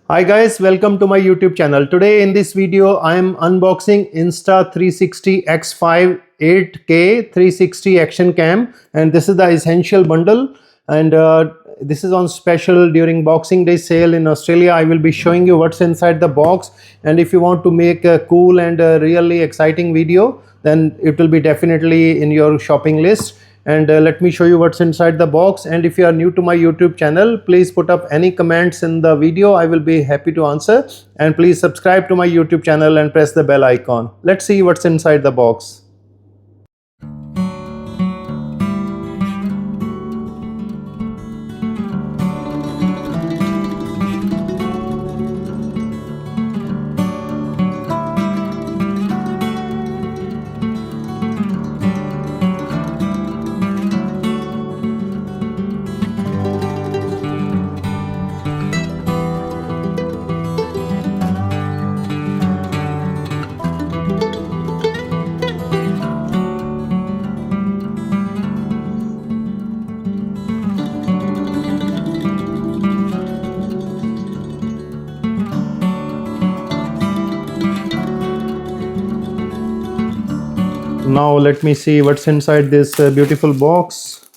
Hi guys, welcome to my YouTube channel. Today in this video I am unboxing Insta360 X5 8K 360 action cam, and this is the essential bundle, and this is on special during Boxing Day sale in Australia. I will be showing you what's inside the box, and if you want to make a cool and a really exciting video, then it will be definitely in your shopping list. And let me show you what's inside the box. And if you are new to my YouTube channel, please put up any comments in the video. I will be happy to answer. And please subscribe to my YouTube channel and press the bell icon. Let's see what's inside the box. Now let me see what's inside this beautiful box.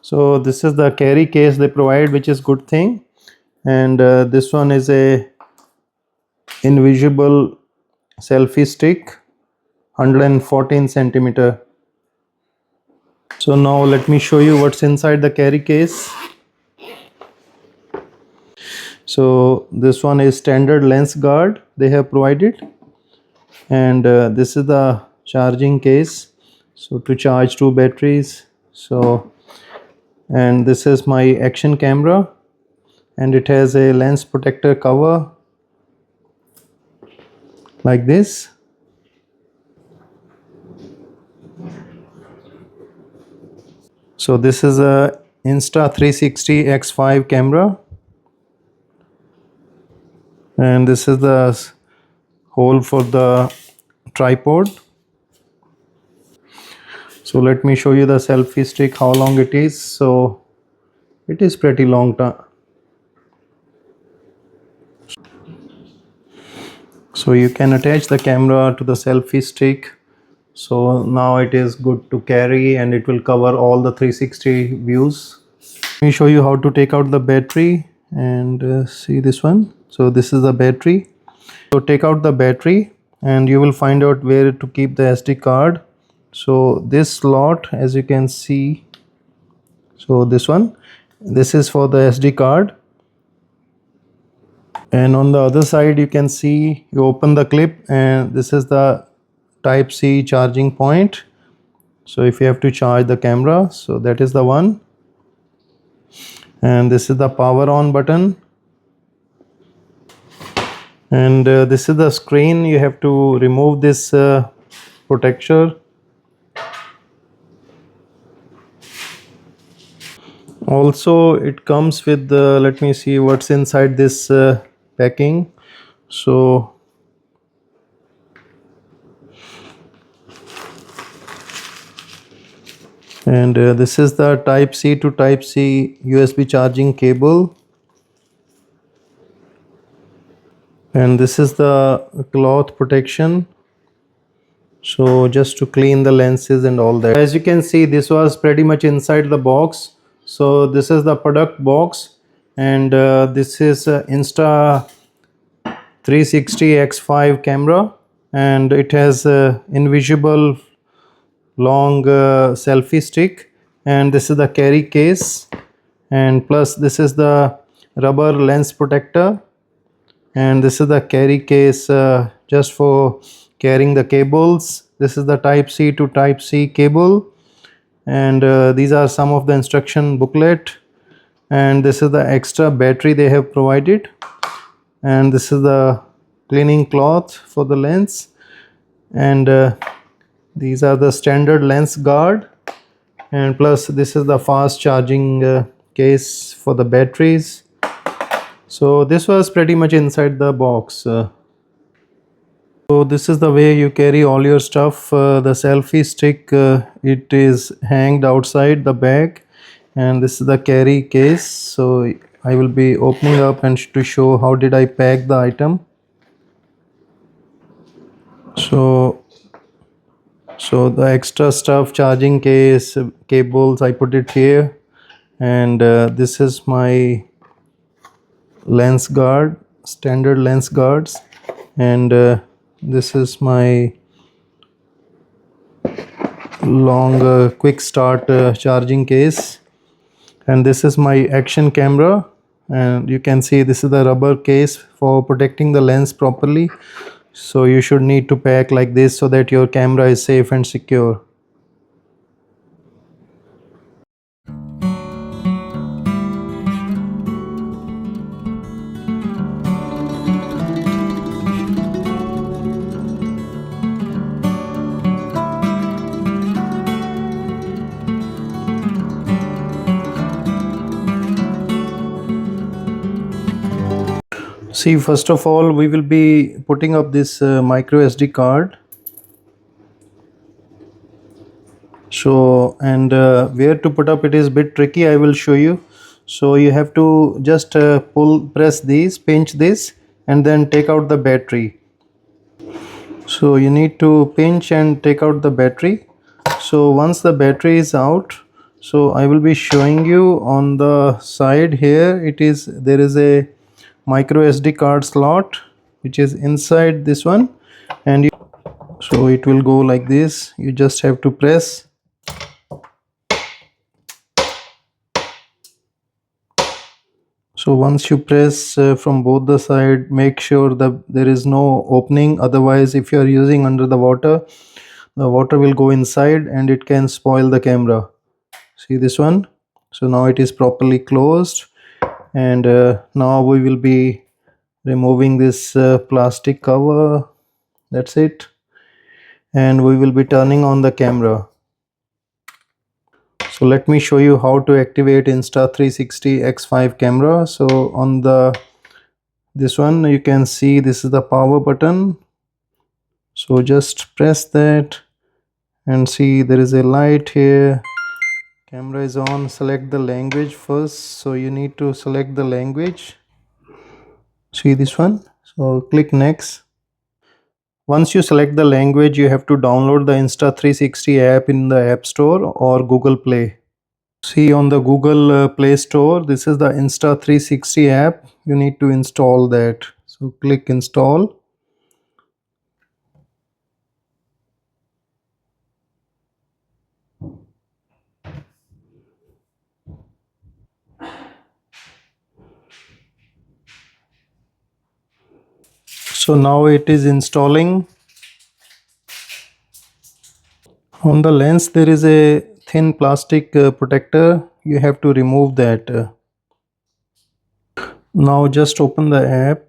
So this is the carry case they provide, which is good thing. And this one is a invisible selfie stick, 114 centimeter. So now let me show you what's inside the carry case. So this one is standard lens guard they have provided, and this is the charging case, so to charge two batteries. So, and this is my action camera, and it has a lens protector cover like this. So this is a Insta360 X5 camera, and this is the hole for the tripod. So let me show you the selfie stick, how long it is. So it is pretty long time. So you can attach the camera to the selfie stick. So now it is good to carry, and it will cover all the 360 views. Let me show you how to take out the battery, and see this one. So this is the battery. So take out the battery, and you will find out where to keep the SD card. So this slot, as you can see, so this one, this is for the SD card. And on the other side you can see, you open the clip, and this is the type C charging point. So if you have to charge the camera, so that is the one. And this is the power on button, and this is the screen. You have to remove this protector. Also it comes with the, let me see what's inside this packing. So and this is the type C to type C USB charging cable, and this is the cloth protection, so just to clean the lenses and all that. As you can see, this was pretty much inside the box. So this is the product box, and this is Insta360 X5 camera, and it has invisible long selfie stick, and this is the carry case, and plus this is the rubber lens protector, and this is the carry case just for carrying the cables. This is the type C to type C cable, and these are some of the instruction booklet, and this is the extra battery they have provided, and this is the cleaning cloth for the lens, and these are the standard lens guard, and plus this is the fast charging case for the batteries. So this was pretty much inside the box. So this is the way you carry all your stuff. The selfie stick, it is hanged outside the bag, and this is the carry case. So I will be opening up and to show how did I pack the item. So the extra stuff, charging case, cables, I put it here, and this is my lens guard, standard lens guards, and this is my long quick start charging case, and this is my action camera, and you can see this is the rubber case for protecting the lens properly. So you should need to pack like this so that your camera is safe and secure. See, first of all, we will be putting up this micro SD card. So, and where to put up it is a bit tricky. I will show you. So you have to just press these, pinch this, and then take out the battery. So you need to pinch and take out the battery. So once the battery is out, so I will be showing you on the side here, there is a micro SD card slot which is inside this one, and so it will go like this. You just have to press. So once you press from both the side, make sure that there is no opening. Otherwise, if you are using under the water will go inside and it can spoil the camera. See this one? So now it is properly closed, and now we will be removing this plastic cover. That's it, and we will be turning on the camera. So let me show you how to activate Insta360 X5 camera. So on this one you can see this is the power button. So just press that and see there is a light here. Camera is on. Select the language first. So you need to select the language. See this one. So click next. Once you select the language, you have to download the Insta360 app in the App Store or Google Play. See on the Google Play Store, this is the Insta360 app. You need to install that. So click install. So now it is installing. On the lens there is a thin plastic protector. You have to remove that. Now just open the app.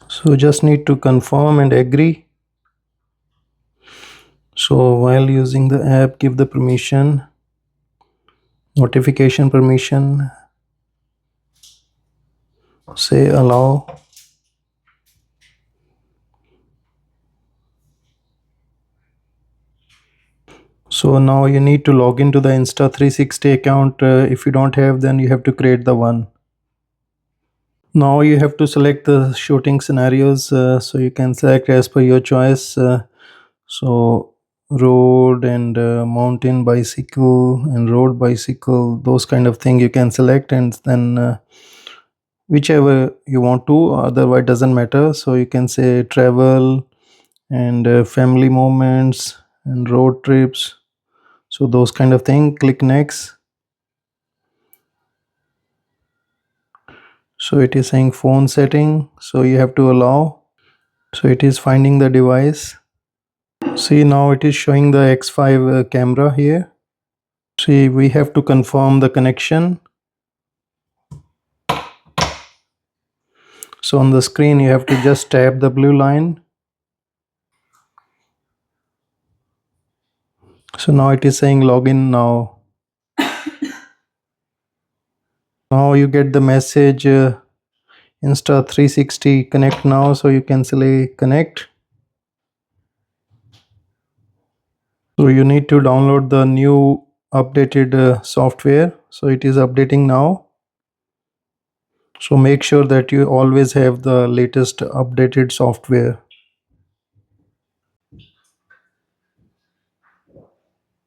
So just need to confirm and agree. So while using the app, give the permission, notification permission, say allow. So now you need to log into the Insta360 account. If you don't have, then you have to create the one. Now you have to select the shooting scenarios. So you can select as per your choice. So road and mountain bicycle and road bicycle, those kind of thing you can select, and then whichever you want to, otherwise doesn't matter. So you can say travel and family moments and road trips, so those kind of thing. Click next. So it is saying phone setting, so you have to allow. So it is finding the device. See, now it is showing the X5 camera here. See, we have to confirm the connection. So on the screen you have to just tap the blue line. So now it is saying login now. Now you get the message Insta360 connect now, so you can select connect. So you need to download the new updated software. So it is updating now. So make sure that you always have the latest updated software.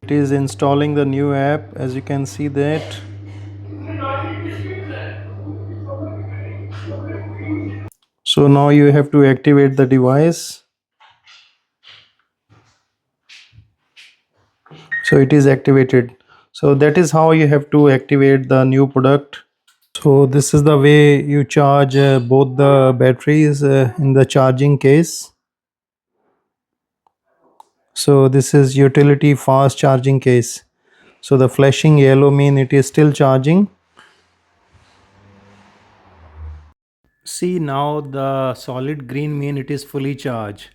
It is installing the new app, as you can see that. So now you have to activate the device. So it is activated. So that is how you have to activate the new product. So this is the way you charge both the batteries in the charging case. So this is utility fast charging case. So the flashing yellow mean it is still charging. See, now the solid green mean it is fully charged,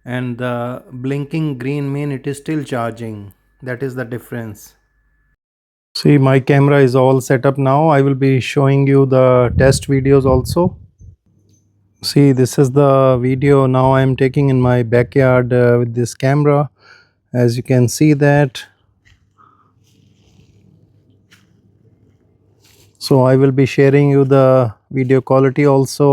and the blinking green mean it is still charging. That is the difference. See, my camera is all set up now. I will be showing you the test videos also. See, this is the video now I am taking in my backyard with this camera. As you can see that. So I will be sharing you the video quality also.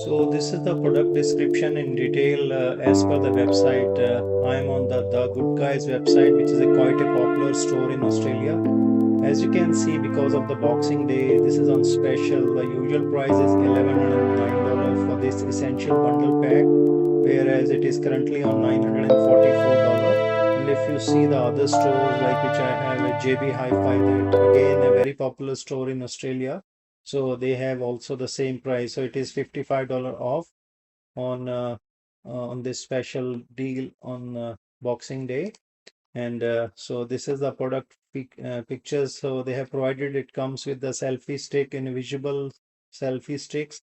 So this is the product description in detail as per the website. I am on the Good Guys website, which is a quite a popular store in Australia. As you can see, because of the Boxing Day, this is on special. The usual price is $1,109 for this essential bundle pack, whereas it is currently on $944. And if you see the other stores, like which I have a JB Hi-Fi, that again a very popular store in Australia. So they have also the same price. So it is $55 off on this special deal on Boxing Day. And so this is the product pictures. So they have provided, it comes with the selfie stick, invisible selfie sticks,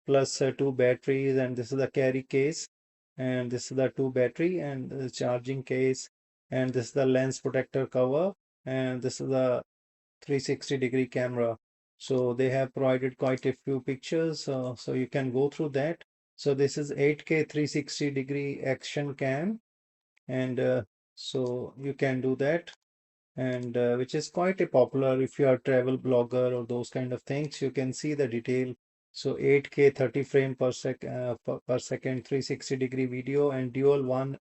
plus two batteries, and this is the carry case, and this is the two battery and the charging case, and this is the lens protector cover, and this is the 360-degree camera. So they have provided quite a few pictures, so you can go through that. So this is 8K 360-degree action cam, and so you can do that, and which is quite a popular if you are travel blogger or those kind of things. You can see the detail. So 8K 30 frame per second 360-degree video and dual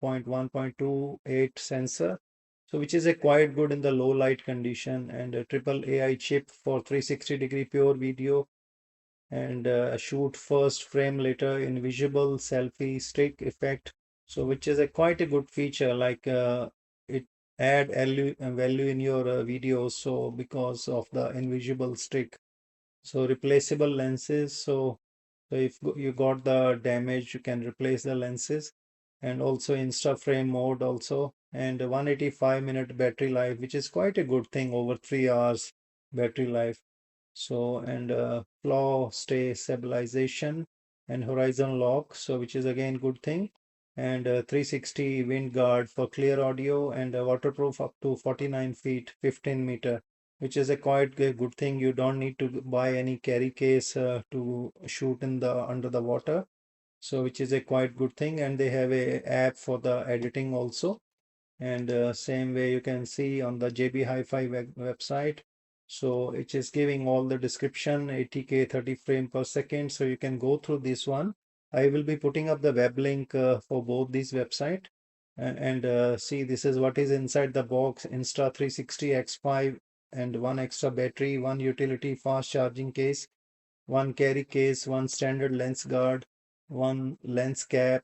1.1.28 sensor, so which is a quite good in the low light condition, and a triple AI chip for 360-degree pure video, and shoot first frame later invisible selfie stick effect. So which is a quite a good feature, like it add value in your videos, so because of the invisible stick. So replaceable lenses, so if you got the damage, you can replace the lenses, and also insta frame mode also, and 185-minute battery life, which is quite a good thing, over 3 hours battery life. So, and flow stay stabilization and horizon lock, so which is again good thing, and 360 wind guard for clear audio, and waterproof up to 49 feet 15-meter, which is a quite good thing. You don't need to buy any carry case to shoot in the under the water, so which is a quite good thing. And they have a app for the editing also, and same way you can see on the JB Hi-Fi website. So it is giving all the description, 80K 30 frame per second. So you can go through this one. I will be putting up the web link for both these website, and see, this is what is inside the box. Insta360 X5 and one extra battery, one utility fast charging case, one carry case, one standard lens guard, one lens cap,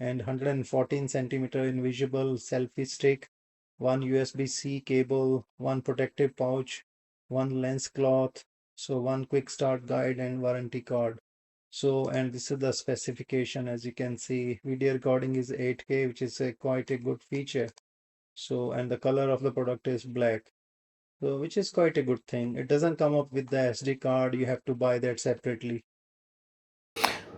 and 114 centimeter invisible selfie stick, one USB-C cable, one protective pouch, one lens cloth, so one quick start guide and warranty card. So, and this is the specification. As you can see, video recording is 8K, which is quite a good feature. So, and the color of the product is black, so which is quite a good thing. It doesn't come up with the SD card, you have to buy that separately.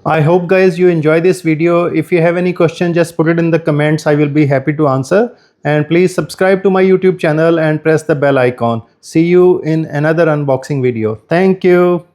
I hope guys you enjoy this video. If you have any question, just put it in the comments. I will be happy to answer. And please subscribe to my YouTube channel and press the bell icon. See you in another unboxing video. Thank you.